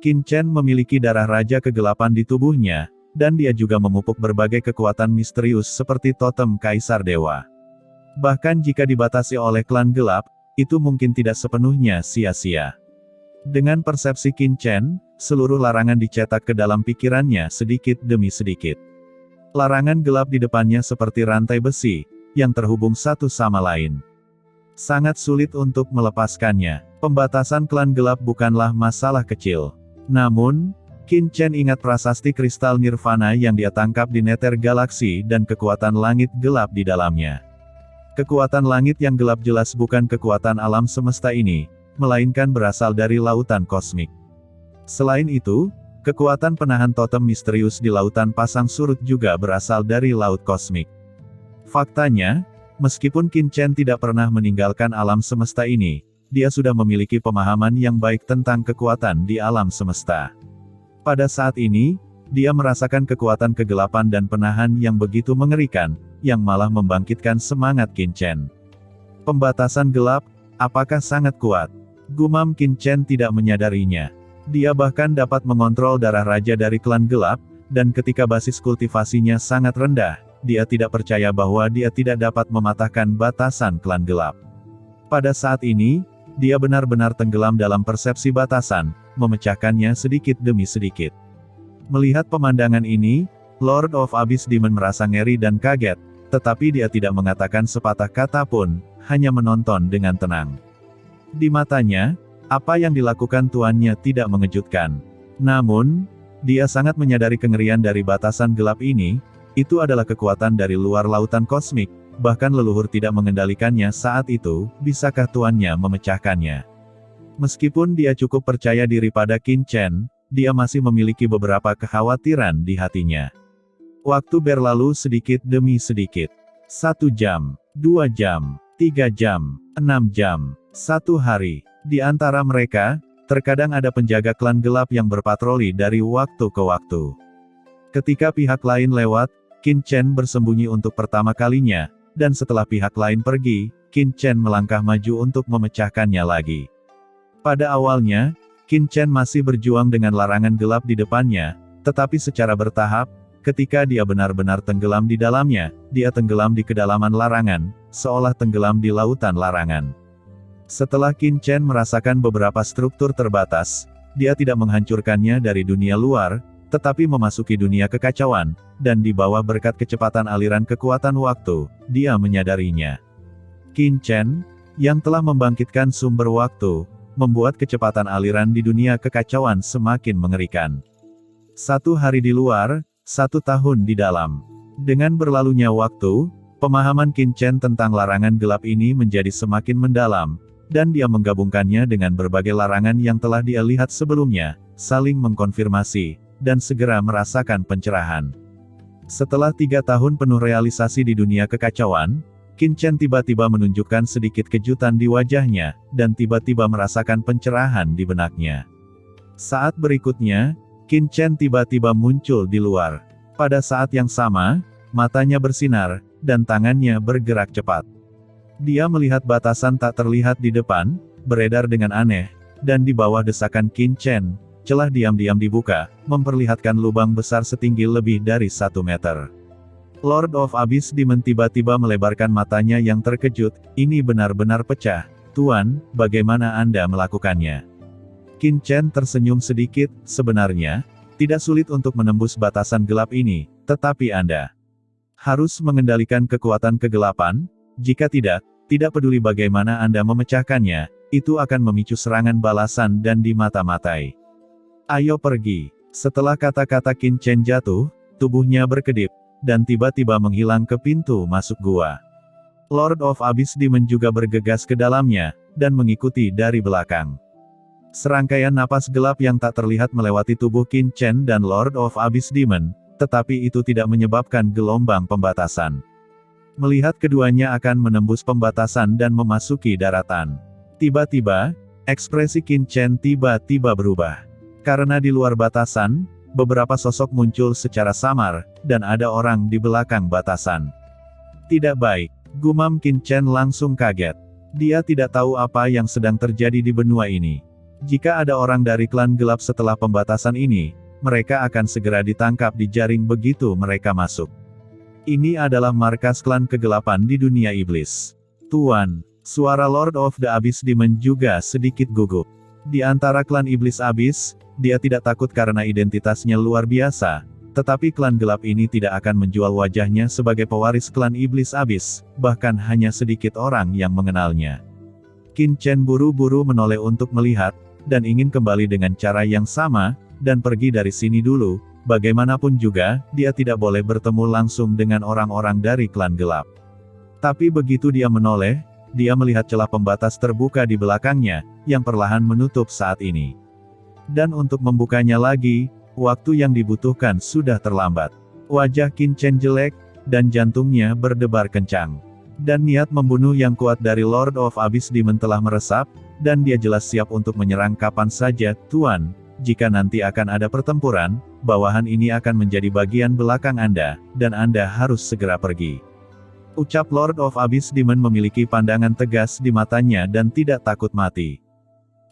Qin Chen memiliki darah raja kegelapan di tubuhnya, dan dia juga memupuk berbagai kekuatan misterius seperti totem Kaisar Dewa. Bahkan jika dibatasi oleh klan gelap, itu mungkin tidak sepenuhnya sia-sia. Dengan persepsi Qin Chen, seluruh larangan dicetak ke dalam pikirannya sedikit demi sedikit. Larangan gelap di depannya seperti rantai besi, yang terhubung satu sama lain. Sangat sulit untuk melepaskannya. Pembatasan klan gelap bukanlah masalah kecil. Namun, Qin Chen ingat prasasti kristal nirvana yang dia tangkap di Nether Galaxy dan kekuatan langit gelap di dalamnya. Kekuatan langit yang gelap jelas bukan kekuatan alam semesta ini, melainkan berasal dari lautan kosmik. Selain itu, kekuatan penahan totem misterius di lautan pasang surut juga berasal dari laut kosmik. Faktanya, meskipun Qin Chen tidak pernah meninggalkan alam semesta ini, dia sudah memiliki pemahaman yang baik tentang kekuatan di alam semesta. Pada saat ini, dia merasakan kekuatan kegelapan dan penahan yang begitu mengerikan, yang malah membangkitkan semangat Qin Chen. Pembatasan gelap, apakah sangat kuat? Gumam Qin Chen tidak menyadarinya. Dia bahkan dapat mengontrol darah raja dari klan gelap, dan ketika basis kultivasinya sangat rendah, dia tidak percaya bahwa dia tidak dapat mematahkan batasan klan gelap. Pada saat ini, dia benar-benar tenggelam dalam persepsi batasan, memecahkannya sedikit demi sedikit. Melihat pemandangan ini, Lord of Abyss Demon merasa ngeri dan kaget, tetapi dia tidak mengatakan sepatah kata pun, hanya menonton dengan tenang. Di matanya, apa yang dilakukan tuannya tidak mengejutkan. Namun, dia sangat menyadari kengerian dari batasan gelap ini, itu adalah kekuatan dari luar lautan kosmik, bahkan leluhur tidak mengendalikannya saat itu, bisakah tuannya memecahkannya? Meskipun dia cukup percaya diri pada Qin Chen, dia masih memiliki beberapa kekhawatiran di hatinya. Waktu berlalu sedikit demi sedikit. 1 jam, 2 jam, 3 jam, 6 jam, 1 hari. Di antara mereka, terkadang ada penjaga klan gelap yang berpatroli dari waktu ke waktu. Ketika pihak lain lewat, Qin Chen bersembunyi untuk pertama kalinya, dan setelah pihak lain pergi, Qin Chen melangkah maju untuk memecahkannya lagi. Pada awalnya, Qin Chen masih berjuang dengan larangan gelap di depannya, tetapi secara bertahap, ketika dia benar-benar tenggelam di dalamnya, dia tenggelam di kedalaman larangan, seolah tenggelam di lautan larangan. Setelah Qin Chen merasakan beberapa struktur terbatas, dia tidak menghancurkannya dari dunia luar, tetapi memasuki dunia kekacauan, dan di bawah berkat kecepatan aliran kekuatan waktu, dia menyadarinya. Qin Chen, yang telah membangkitkan sumber waktu, membuat kecepatan aliran di dunia kekacauan semakin mengerikan. 1 hari di luar, 1 tahun di dalam. Dengan berlalunya waktu, pemahaman Qin Chen tentang larangan gelap ini menjadi semakin mendalam, dan dia menggabungkannya dengan berbagai larangan yang telah dia lihat sebelumnya, saling mengkonfirmasi, dan segera merasakan pencerahan. Setelah 3 tahun penuh realisasi di dunia kekacauan, Qin Chen tiba-tiba menunjukkan sedikit kejutan di wajahnya, dan tiba-tiba merasakan pencerahan di benaknya. Saat berikutnya, Qin Chen tiba-tiba muncul di luar. Pada saat yang sama, matanya bersinar, dan tangannya bergerak cepat. Dia melihat batasan tak terlihat di depan, beredar dengan aneh, dan di bawah desakan Qin Chen, celah diam-diam dibuka, memperlihatkan lubang besar setinggi lebih dari 1 meter. Lord of Abyss Demon tiba-tiba melebarkan matanya yang terkejut, ini benar-benar pecah. Tuan, bagaimana Anda melakukannya? Qin Chen tersenyum sedikit, sebenarnya, tidak sulit untuk menembus batasan gelap ini, tetapi Anda harus mengendalikan kekuatan kegelapan, jika tidak peduli bagaimana Anda memecahkannya, itu akan memicu serangan balasan dan dimata-matai. Ayo pergi. Setelah kata-kata Qin Chen jatuh, tubuhnya berkedip, dan tiba-tiba menghilang ke pintu masuk gua. Lord of Abyss Demon juga bergegas ke dalamnya, dan mengikuti dari belakang. Serangkaian napas gelap yang tak terlihat melewati tubuh Qin Chen dan Lord of Abyss Demon, tetapi itu tidak menyebabkan gelombang pembatasan. Melihat keduanya akan menembus pembatasan dan memasuki daratan. Tiba-tiba, ekspresi Qin Chen tiba-tiba berubah. Karena di luar batasan, beberapa sosok muncul secara samar, dan ada orang di belakang batasan. Tidak baik, gumam Qin Chen langsung kaget. Dia tidak tahu apa yang sedang terjadi di benua ini. Jika ada orang dari klan gelap setelah pembatasan ini, mereka akan segera ditangkap di jaring begitu mereka masuk. Ini adalah markas klan kegelapan di dunia iblis. Tuan, suara Lord of the Abyss Demon juga sedikit gugup. Di antara klan iblis abis, dia tidak takut karena identitasnya luar biasa, tetapi klan gelap ini tidak akan menjual wajahnya sebagai pewaris klan iblis abis, bahkan hanya sedikit orang yang mengenalnya. Qin Chen buru-buru menoleh untuk melihat, dan ingin kembali dengan cara yang sama, dan pergi dari sini dulu. Bagaimanapun juga, dia tidak boleh bertemu langsung dengan orang-orang dari klan gelap. Tapi begitu dia menoleh, dia melihat celah pembatas terbuka di belakangnya, yang perlahan menutup saat ini. Dan untuk membukanya lagi, waktu yang dibutuhkan sudah terlambat. Wajah Qin Chen jelek, dan jantungnya berdebar kencang. Dan niat membunuh yang kuat dari Lord of Abyss Demon telah meresap, dan dia jelas siap untuk menyerang kapan saja. Tuan, jika nanti akan ada pertempuran, bawahan ini akan menjadi bagian belakang Anda, dan Anda harus segera pergi. Ucap Lord of Abyss Demon memiliki pandangan tegas di matanya dan tidak takut mati.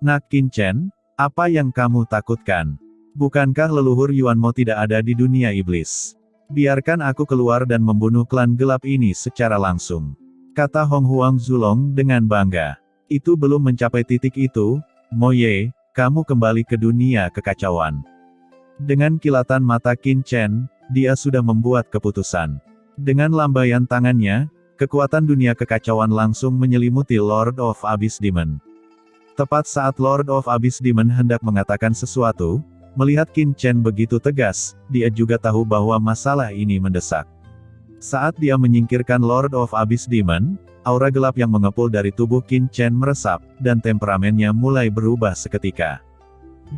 Nak Qin Chen, apa yang kamu takutkan? Bukankah leluhur Yuanmo tidak ada di dunia iblis? Biarkan aku keluar dan membunuh klan gelap ini secara langsung. Kata Hong Huang Zulong dengan bangga. Itu belum mencapai titik itu, Mo Ye, kamu kembali ke dunia kekacauan. Dengan kilatan mata Qin Chen, dia sudah membuat keputusan. Dengan lambaian tangannya, kekuatan dunia kekacauan langsung menyelimuti Lord of Abyss Demon. Tepat saat Lord of Abyss Demon hendak mengatakan sesuatu, melihat Qin Chen begitu tegas, dia juga tahu bahwa masalah ini mendesak. Saat dia menyingkirkan Lord of Abyss Demon, aura gelap yang mengepul dari tubuh Qin Chen meresap, dan temperamennya mulai berubah seketika.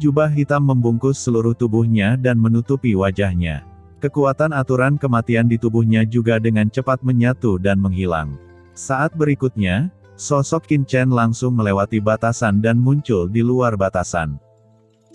Jubah hitam membungkus seluruh tubuhnya dan menutupi wajahnya. Kekuatan aturan kematian di tubuhnya juga dengan cepat menyatu dan menghilang. Saat berikutnya, sosok Qin Chen langsung melewati batasan dan muncul di luar batasan.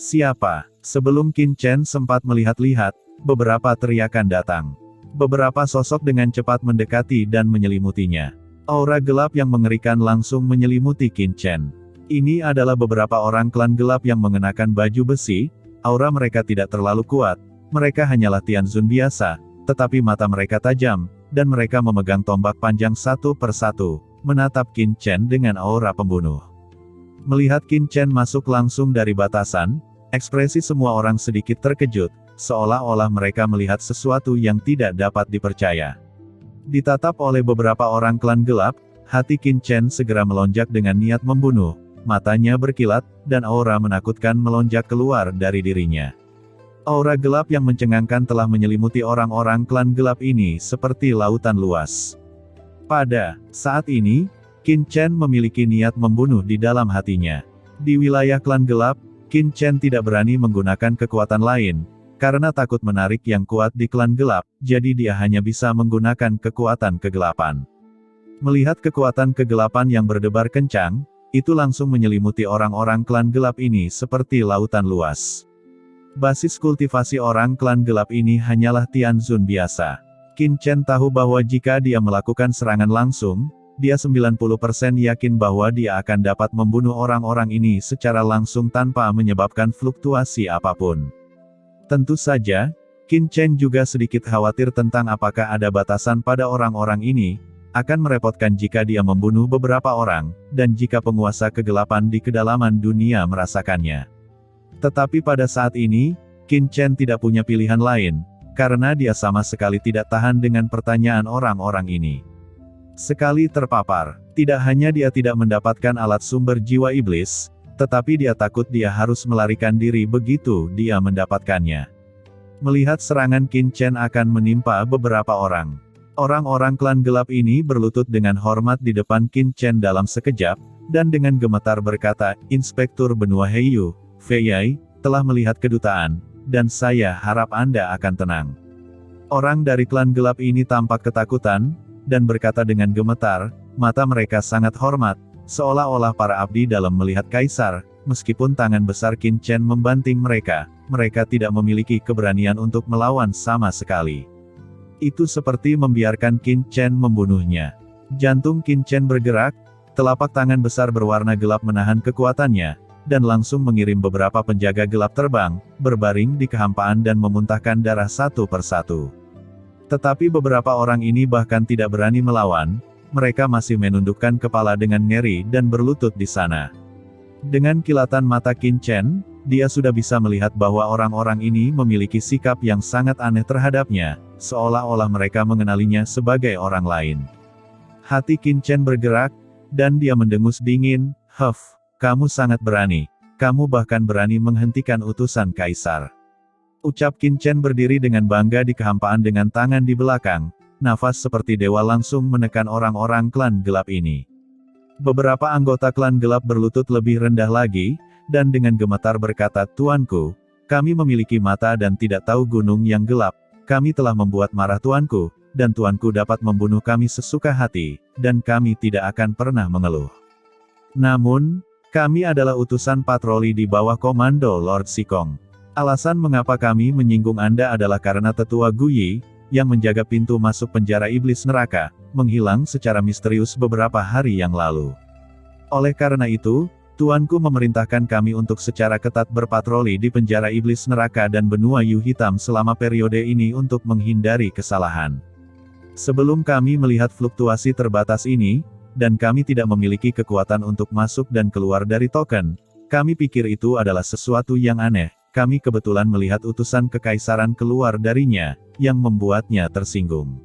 Siapa? Sebelum Qin Chen sempat melihat-lihat, beberapa teriakan datang. Beberapa sosok dengan cepat mendekati dan menyelimutinya. Aura gelap yang mengerikan langsung menyelimuti Qin Chen. Ini adalah beberapa orang klan gelap yang mengenakan baju besi, aura mereka tidak terlalu kuat, mereka hanyalah Tianzun biasa, tetapi mata mereka tajam, dan mereka memegang tombak panjang satu persatu, menatap Qin Chen dengan aura pembunuh. Melihat Qin Chen masuk langsung dari batasan, ekspresi semua orang sedikit terkejut, seolah-olah mereka melihat sesuatu yang tidak dapat dipercaya. Ditatap oleh beberapa orang klan gelap, hati Qin Chen segera melonjak dengan niat membunuh, matanya berkilat, dan aura menakutkan melonjak keluar dari dirinya. Aura gelap yang mencengangkan telah menyelimuti orang-orang klan gelap ini seperti lautan luas. Pada saat ini, Qin Chen memiliki niat membunuh di dalam hatinya. Di wilayah klan gelap, Qin Chen tidak berani menggunakan kekuatan lain, karena takut menarik yang kuat di klan gelap, jadi dia hanya bisa menggunakan kekuatan kegelapan. Melihat kekuatan kegelapan yang berdebar kencang, itu langsung menyelimuti orang-orang klan gelap ini seperti lautan luas. Basis kultivasi orang klan gelap ini hanyalah Tianzun biasa. Qin Chen tahu bahwa jika dia melakukan serangan langsung, dia 90% yakin bahwa dia akan dapat membunuh orang-orang ini secara langsung tanpa menyebabkan fluktuasi apapun. Tentu saja, Qin Chen juga sedikit khawatir tentang apakah ada batasan pada orang-orang ini, akan merepotkan jika dia membunuh beberapa orang, dan jika penguasa kegelapan di kedalaman dunia merasakannya. Tetapi pada saat ini, Qin Chen tidak punya pilihan lain, karena dia sama sekali tidak tahan dengan pertanyaan orang-orang ini. Sekali terpapar, tidak hanya dia tidak mendapatkan alat sumber jiwa iblis, tetapi dia takut dia harus melarikan diri begitu dia mendapatkannya. Melihat serangan Qin Chen akan menimpa beberapa orang. Orang-orang klan gelap ini berlutut dengan hormat di depan Qin Chen dalam sekejap, dan dengan gemetar berkata, Inspektur Benua Heiyu, Fei Yai, telah melihat kedutaan, dan saya harap Anda akan tenang. Orang dari klan gelap ini tampak ketakutan, dan berkata dengan gemetar, mata mereka sangat hormat, seolah-olah para abdi dalam melihat kaisar, meskipun tangan besar Qin Chen membanting mereka tidak memiliki keberanian untuk melawan sama sekali. Itu seperti membiarkan Qin Chen membunuhnya. Jantung Qin Chen bergerak, telapak tangan besar berwarna gelap menahan kekuatannya, dan langsung mengirim beberapa penjaga gelap terbang, berbaring di kehampaan dan memuntahkan darah satu persatu. Tetapi beberapa orang ini bahkan tidak berani melawan, mereka masih menundukkan kepala dengan ngeri dan berlutut di sana. Dengan kilatan mata Qin Chen, dia sudah bisa melihat bahwa orang-orang ini memiliki sikap yang sangat aneh terhadapnya, seolah-olah mereka mengenalinya sebagai orang lain. Hati Qin Chen bergerak, dan dia mendengus dingin, kamu sangat berani. Kamu bahkan berani menghentikan utusan kaisar. Ucap Qin Chen berdiri dengan bangga di kehampaan dengan tangan di belakang, nafas seperti dewa langsung menekan orang-orang klan gelap ini. Beberapa anggota klan gelap berlutut lebih rendah lagi, dan dengan gemetar berkata, "Tuanku, kami memiliki mata dan tidak tahu gunung yang gelap. Kami telah membuat marah tuanku, dan tuanku dapat membunuh kami sesuka hati, dan kami tidak akan pernah mengeluh. Namun, kami adalah utusan patroli di bawah komando Lord Sikong. Alasan mengapa kami menyinggung Anda adalah karena tetua Guyi, yang menjaga pintu masuk penjara iblis neraka, menghilang secara misterius beberapa hari yang lalu. Oleh karena itu, tuanku memerintahkan kami untuk secara ketat berpatroli di penjara iblis neraka dan benua Yu Hitam selama periode ini untuk menghindari kesalahan. Sebelum kami melihat fluktuasi terbatas ini, dan kami tidak memiliki kekuatan untuk masuk dan keluar dari token, kami pikir itu adalah sesuatu yang aneh. Kami kebetulan melihat utusan kekaisaran keluar darinya, yang membuatnya tersinggung.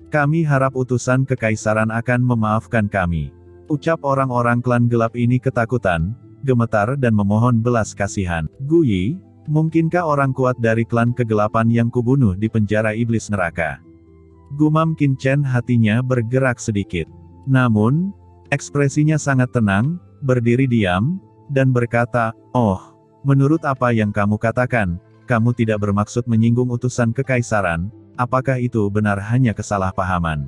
Kami harap utusan kekaisaran akan memaafkan kami." Ucap orang-orang klan gelap ini ketakutan, gemetar dan memohon belas kasihan. "Guyi, mungkinkah orang kuat dari klan kegelapan yang kubunuh di penjara iblis neraka?" Gumam Qin Chen, hatinya bergerak sedikit. Namun, ekspresinya sangat tenang, berdiri diam, dan berkata, menurut apa yang kamu katakan, kamu tidak bermaksud menyinggung utusan kekaisaran, apakah itu benar hanya kesalahpahaman?"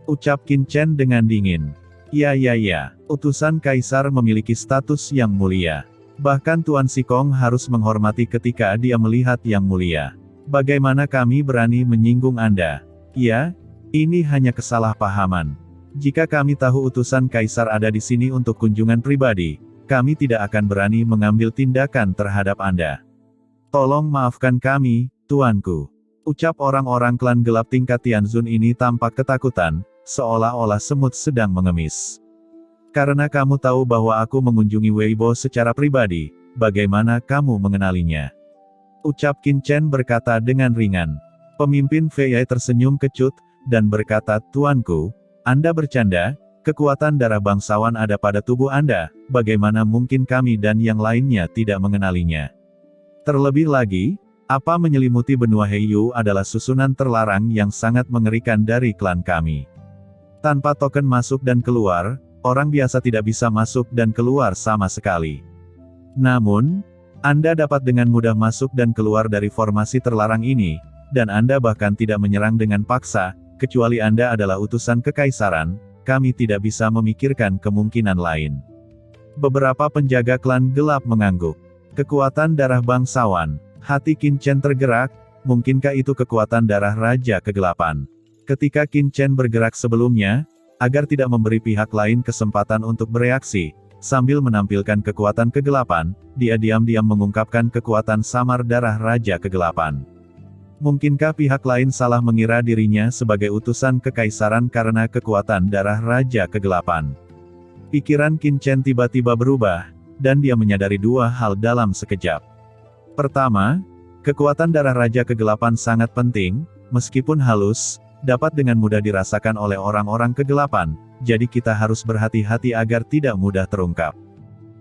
Ucap Qin Chen dengan dingin. Ya, utusan kaisar memiliki status yang mulia. Bahkan Tuan Sikong harus menghormati ketika dia melihat yang mulia. Bagaimana kami berani menyinggung Anda? Ya, ini hanya kesalahpahaman. Jika kami tahu utusan kaisar ada di sini untuk kunjungan pribadi, kami tidak akan berani mengambil tindakan terhadap Anda. Tolong maafkan kami, tuanku. Ucap orang-orang klan gelap tingkat Tianzun ini tampak ketakutan, seolah-olah semut sedang mengemis. Karena kamu tahu bahwa aku mengunjungi Weibo secara pribadi, bagaimana kamu mengenalinya? Ucap Qin Chen berkata dengan ringan. Pemimpin Fei tersenyum kecut, dan berkata, "Tuanku, Anda bercanda, kekuatan darah bangsawan ada pada tubuh Anda, bagaimana mungkin kami dan yang lainnya tidak mengenalinya? Terlebih lagi, apa menyelimuti benua Heiyu adalah susunan terlarang yang sangat mengerikan dari klan kami. Tanpa token masuk dan keluar, orang biasa tidak bisa masuk dan keluar sama sekali. Namun, Anda dapat dengan mudah masuk dan keluar dari formasi terlarang ini, dan Anda bahkan tidak menyerang dengan paksa, kecuali Anda adalah utusan kekaisaran, kami tidak bisa memikirkan kemungkinan lain." Beberapa penjaga klan gelap mengangguk. Kekuatan darah bangsawan. Hati Qin Chen tergerak, mungkinkah itu kekuatan darah Raja Kegelapan? Ketika Qin Chen bergerak sebelumnya, agar tidak memberi pihak lain kesempatan untuk bereaksi, sambil menampilkan kekuatan kegelapan, dia diam-diam mengungkapkan kekuatan samar darah Raja Kegelapan. Mungkinkah pihak lain salah mengira dirinya sebagai utusan kekaisaran karena kekuatan darah Raja Kegelapan? Pikiran Qin Chen tiba-tiba berubah, dan dia menyadari dua hal dalam sekejap. Pertama, kekuatan darah Raja Kegelapan sangat penting, meskipun halus, dapat dengan mudah dirasakan oleh orang-orang kegelapan, jadi kita harus berhati-hati agar tidak mudah terungkap.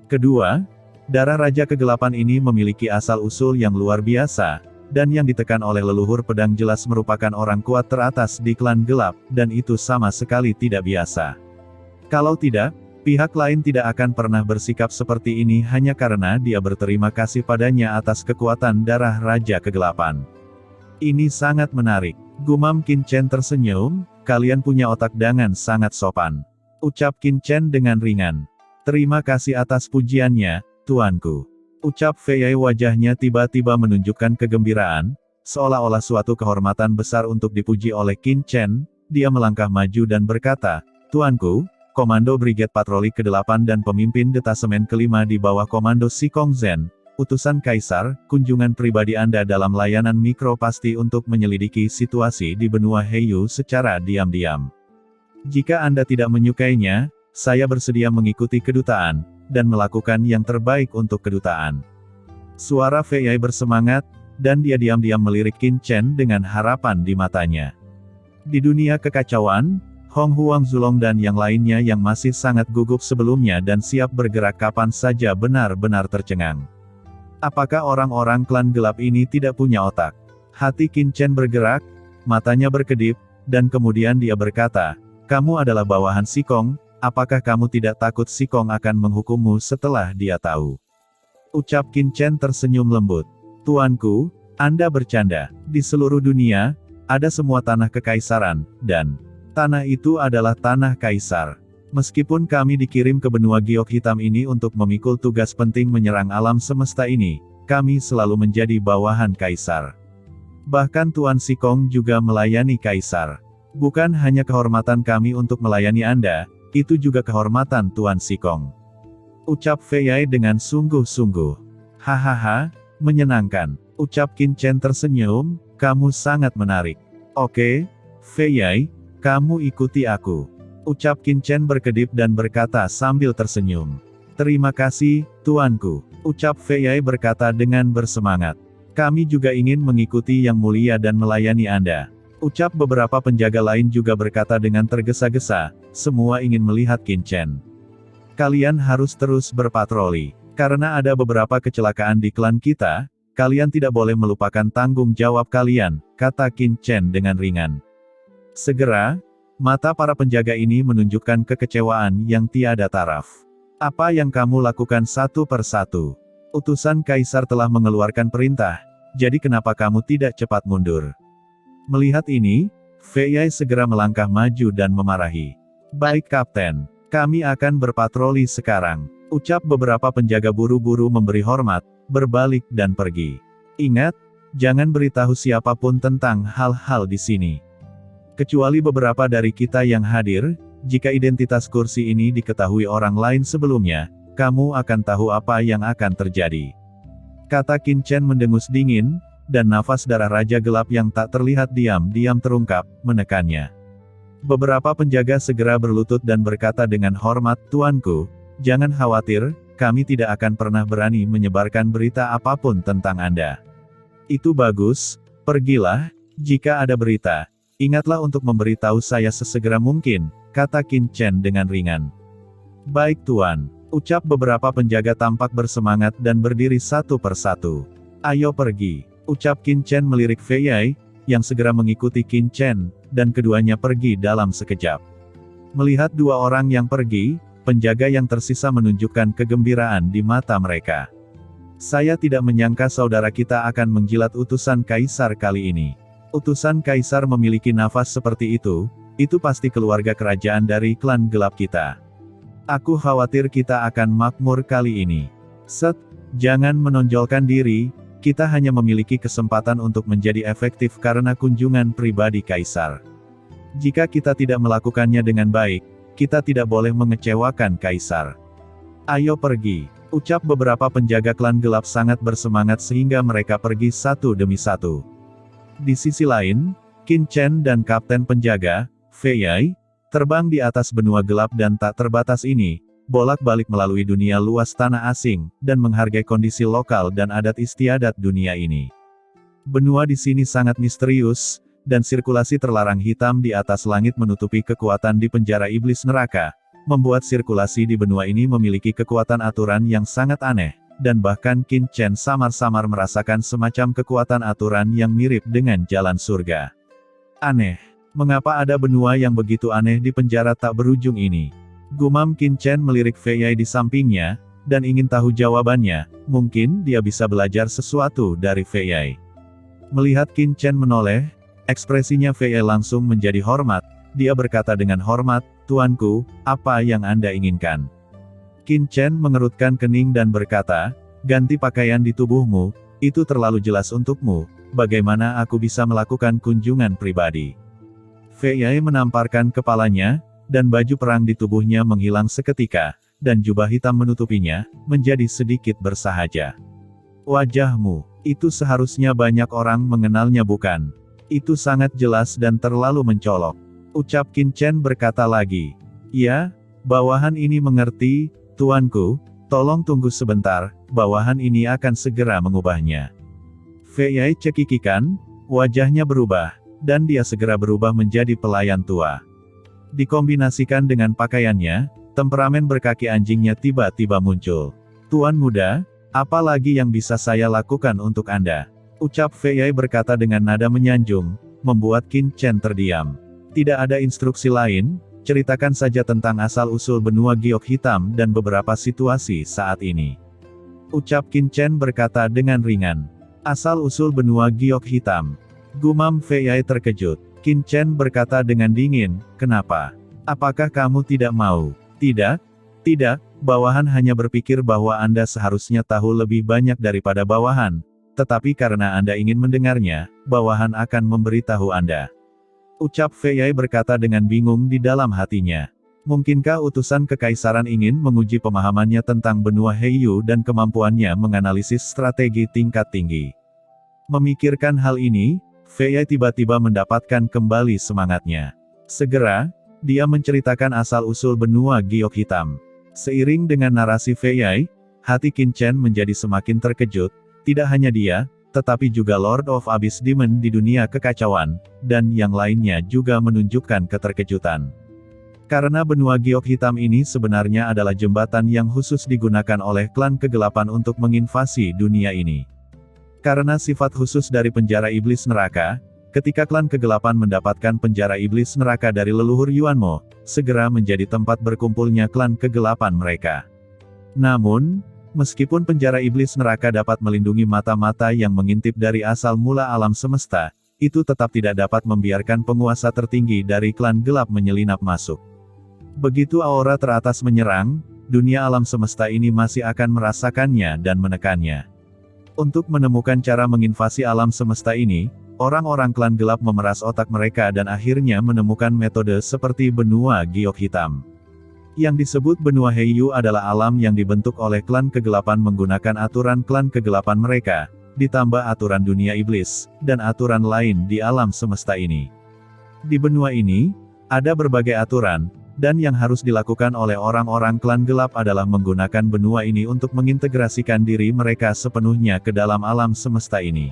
Kedua, darah Raja Kegelapan ini memiliki asal-usul yang luar biasa, dan yang ditekan oleh leluhur pedang jelas merupakan orang kuat teratas di klan gelap, dan itu sama sekali tidak biasa. Kalau tidak, pihak lain tidak akan pernah bersikap seperti ini hanya karena dia berterima kasih padanya atas kekuatan darah Raja Kegelapan. Ini sangat menarik. Gumam Qin Chen tersenyum, "Kalian punya otak dengan sangat sopan." Ucap Qin Chen dengan ringan. "Terima kasih atas pujiannya, tuanku." Ucap Fei wajahnya tiba-tiba menunjukkan kegembiraan, seolah-olah suatu kehormatan besar untuk dipuji oleh Qin Chen. Dia melangkah maju dan berkata, "Tuanku, Komando Brigade Patroli ke-8 dan pemimpin detasemen ke-5 di bawah komando Sikong Zen, utusan Kaisar, kunjungan pribadi Anda dalam layanan mikro pasti untuk menyelidiki situasi di benua Heiyu secara diam-diam. Jika Anda tidak menyukainya, saya bersedia mengikuti kedutaan, dan melakukan yang terbaik untuk kedutaan. Suara Fei Yai bersemangat, dan dia diam-diam melirik Qin Chen dengan harapan di matanya. Di dunia kekacauan, Hong Huang Zulong dan yang lainnya yang masih sangat gugup sebelumnya dan siap bergerak kapan saja benar-benar tercengang. Apakah orang-orang klan gelap ini tidak punya otak? Hati Qin Chen bergerak, matanya berkedip, dan kemudian dia berkata, "Kamu adalah bawahan Sikong, apakah kamu tidak takut Sikong akan menghukummu setelah dia tahu?" Ucap Qin Chen tersenyum lembut. "Tuanku, Anda bercanda. Di seluruh dunia, ada semua tanah kekaisaran, dan tanah itu adalah tanah kaisar. Meskipun kami dikirim ke benua giok hitam ini untuk memikul tugas penting menyerang alam semesta ini, kami selalu menjadi bawahan kaisar. Bahkan Tuan Sikong juga melayani kaisar. Bukan hanya kehormatan kami untuk melayani Anda, itu juga kehormatan Tuan Sikong." Ucap Fei Yai dengan sungguh-sungguh. "Hahaha, menyenangkan." Ucap Qin Chen tersenyum, "Kamu sangat menarik. Oke, Fei Yai, kamu ikuti aku." Ucap Qin Chen berkedip dan berkata sambil tersenyum. "Terima kasih, tuanku." Ucap Fei Yai berkata dengan bersemangat. "Kami juga ingin mengikuti yang mulia dan melayani Anda." Ucap beberapa penjaga lain juga berkata dengan tergesa-gesa, semua ingin melihat Qin Chen. "Kalian harus terus berpatroli. Karena ada beberapa kecelakaan di klan kita, kalian tidak boleh melupakan tanggung jawab kalian," kata Qin Chen dengan ringan. Segera, mata para penjaga ini menunjukkan kekecewaan yang tiada taraf. "Apa yang kamu lakukan satu persatu? Utusan Kaisar telah mengeluarkan perintah, jadi kenapa kamu tidak cepat mundur?" Melihat ini, Fei Yai segera melangkah maju dan memarahi. "Baik Kapten, kami akan berpatroli sekarang." Ucap beberapa penjaga buru-buru memberi hormat, berbalik dan pergi. "Ingat, jangan beritahu siapapun tentang hal-hal di sini. Kecuali beberapa dari kita yang hadir, jika identitas kursi ini diketahui orang lain sebelumnya, kamu akan tahu apa yang akan terjadi." Kata Qin Chen mendengus dingin, dan nafas darah Raja Gelap yang tak terlihat diam-diam terungkap, menekannya. Beberapa penjaga segera berlutut dan berkata dengan hormat, "Tuanku, jangan khawatir, kami tidak akan pernah berani menyebarkan berita apapun tentang Anda." "Itu bagus, pergilah, jika ada berita, ingatlah untuk memberitahu saya sesegera mungkin," kata Qin Chen dengan ringan. "Baik Tuan." Ucap beberapa penjaga tampak bersemangat dan berdiri satu persatu. "Ayo pergi." Ucap Qin Chen melirik Fei Yai, yang segera mengikuti Qin Chen, dan keduanya pergi dalam sekejap. Melihat dua orang yang pergi, penjaga yang tersisa menunjukkan kegembiraan di mata mereka. "Saya tidak menyangka saudara kita akan menjilat utusan Kaisar kali ini. Utusan Kaisar memiliki nafas seperti itu pasti keluarga kerajaan dari klan gelap kita. Aku khawatir kita akan makmur kali ini. Jangan menonjolkan diri, kita hanya memiliki kesempatan untuk menjadi efektif karena kunjungan pribadi Kaisar. Jika kita tidak melakukannya dengan baik, kita tidak boleh mengecewakan Kaisar. Ayo pergi." Ucap beberapa penjaga klan gelap sangat bersemangat sehingga mereka pergi satu demi satu. Di sisi lain, Qin Chen dan Kapten Penjaga, Fei Yai, terbang di atas benua gelap dan tak terbatas ini, bolak-balik melalui dunia luas tanah asing, dan menghargai kondisi lokal dan adat istiadat dunia ini. Benua di sini sangat misterius, dan sirkulasi terlarang hitam di atas langit menutupi kekuatan di penjara iblis neraka, membuat sirkulasi di benua ini memiliki kekuatan aturan yang sangat aneh, dan bahkan Qin Chen samar-samar merasakan semacam kekuatan aturan yang mirip dengan jalan surga. "Aneh. Mengapa ada benua yang begitu aneh di penjara tak berujung ini?" Gumam Qin Chen melirik Fei Yai di sampingnya, dan ingin tahu jawabannya, mungkin dia bisa belajar sesuatu dari Fei Yai. Melihat Qin Chen menoleh, ekspresinya Fei Yai langsung menjadi hormat, dia berkata dengan hormat, "Tuanku, apa yang Anda inginkan?" Qin Chen mengerutkan kening dan berkata, "Ganti pakaian di tubuhmu, itu terlalu jelas untukmu, bagaimana aku bisa melakukan kunjungan pribadi?" Fei Yai menamparkan kepalanya, dan baju perang di tubuhnya menghilang seketika, dan jubah hitam menutupinya, menjadi sedikit bersahaja. Wajahmu, itu seharusnya banyak orang mengenalnya bukan? Itu sangat jelas dan terlalu mencolok. Ucap Qin Chen berkata lagi. Ya, bawahan ini mengerti, tuanku, tolong tunggu sebentar, bawahan ini akan segera mengubahnya. Fei Yai cekikikan, wajahnya berubah, dan dia segera berubah menjadi pelayan tua. Dikombinasikan dengan pakaiannya, temperamen berkaki anjingnya tiba-tiba muncul. Tuan muda, apa lagi yang bisa saya lakukan untuk Anda? Ucap Fei Yai berkata dengan nada menyanjung, membuat Qin Chen terdiam. Tidak ada instruksi lain, ceritakan saja tentang asal-usul benua giok hitam dan beberapa situasi saat ini. Ucap Qin Chen berkata dengan ringan. Asal-usul benua giok hitam. Gumam Fei Yai terkejut. Qin Chen berkata dengan dingin, kenapa? Apakah kamu tidak mau? Tidak? Tidak, bawahan hanya berpikir bahwa Anda seharusnya tahu lebih banyak daripada bawahan, tetapi karena Anda ingin mendengarnya, bawahan akan memberitahu Anda. Ucap Fei Yai berkata dengan bingung di dalam hatinya. Mungkinkah utusan kekaisaran ingin menguji pemahamannya tentang benua Heiyu dan kemampuannya menganalisis strategi tingkat tinggi? Memikirkan hal ini, Fei Yai tiba-tiba mendapatkan kembali semangatnya. Segera, dia menceritakan asal-usul benua giok hitam. Seiring dengan narasi Fei Yai, hati Qin Chen menjadi semakin terkejut, tidak hanya dia, tetapi juga Lord of Abyss Demon di dunia kekacauan, dan yang lainnya juga menunjukkan keterkejutan. Karena benua giok hitam ini sebenarnya adalah jembatan yang khusus digunakan oleh klan kegelapan untuk menginvasi dunia ini. Karena sifat khusus dari penjara iblis neraka, ketika klan kegelapan mendapatkan penjara iblis neraka dari leluhur Yuanmo, segera menjadi tempat berkumpulnya klan kegelapan mereka. Namun, meskipun penjara iblis neraka dapat melindungi mata-mata yang mengintip dari asal mula alam semesta, itu tetap tidak dapat membiarkan penguasa tertinggi dari klan gelap menyelinap masuk. Begitu aura teratas menyerang, dunia alam semesta ini masih akan merasakannya dan menekannya. Untuk menemukan cara menginvasi alam semesta ini, orang-orang klan gelap memeras otak mereka dan akhirnya menemukan metode seperti benua giok hitam. Yang disebut benua Heiyu adalah alam yang dibentuk oleh klan kegelapan menggunakan aturan klan kegelapan mereka, ditambah aturan dunia iblis, dan aturan lain di alam semesta ini. Di benua ini, ada berbagai aturan, dan yang harus dilakukan oleh orang-orang klan gelap adalah menggunakan benua ini untuk mengintegrasikan diri mereka sepenuhnya ke dalam alam semesta ini.